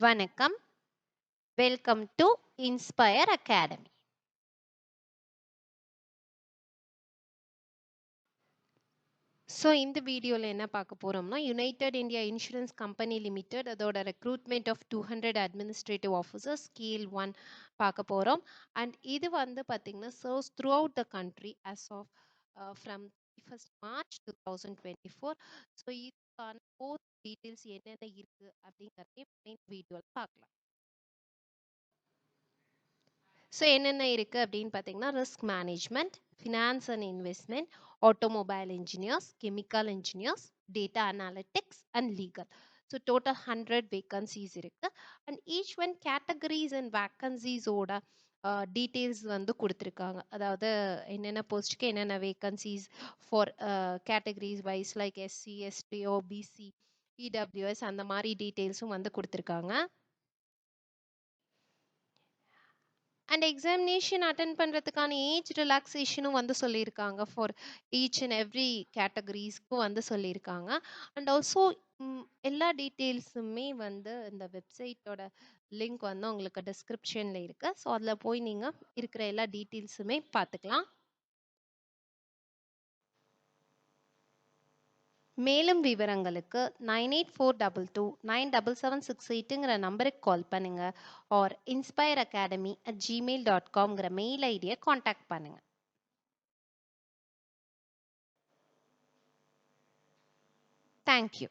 வணக்கம். Welcome to Inspire Academy. So இந்த வீடியோவில் என்ன பார்க்க போகிறோம்னா United India Insurance Company Limited அதோட recruitment of 200 administrative officers scale 1 பார்க்க போகிறோம். அண்ட் இது வந்து பார்த்திங்கன்னா serves throughout the country as of from 1st March 2024. So இதுக்கான கோர்ஸ் டீட்டெயில்ஸ் என்னென்ன இருக்குது அப்படிங்கிறதையும் மெயின் வீடியோவில் பார்க்கலாம். ஸோ என்னென்ன இருக்குது அப்படின்னு பார்த்தீங்கன்னா risk management, finance and investment, automobile engineers, chemical engineers, data analytics and legal. So total 100 vacancies இருக்குது. And each one categories and வேக்கன்சிஸோட டீட்டெயில்ஸ் வந்து கொடுத்துருக்காங்க. அதாவது என்னென்ன போஸ்ட்டுக்கு என்னென்ன vacancies for categories wise like SC, ST, OBC, EWS அந்த மாதிரி டீட்டெயில்ஸும் வந்து கொடுத்துருக்காங்க. அண்ட் எக்ஸாமினேஷன் அட்டென்ட் பண்ணுறதுக்கான ஏஜ் ரிலாக்ஸேஷனும் வந்து சொல்லியிருக்காங்க ஃபார் ஈச் அண்ட் எவ்ரி கேட்டகரிஸ்க்கும் வந்து சொல்லியிருக்காங்க. அண்ட் ஆல்சோ எல்லா டீட்டெயில்ஸுமே வந்து இந்த வெப்சைட்டோட லிங்க் வந்து உங்களுக்கு டிஸ்கிரிப்ஷனில் இருக்குது. ஸோ அதில் போய் நீங்கள் இருக்கிற எல்லா டீட்டெயில்ஸுமே பார்த்துக்கலாம். மேலும் விவரங்களுக்கு 9842297768ங்கிற நம்பருக்கு கால் பண்ணுங்க ஆர் inspireacadamii@gmail.comங்கிற மெயில் ஐடியை காண்டாக்ட் பண்ணுங்க. தேங்க்யூ.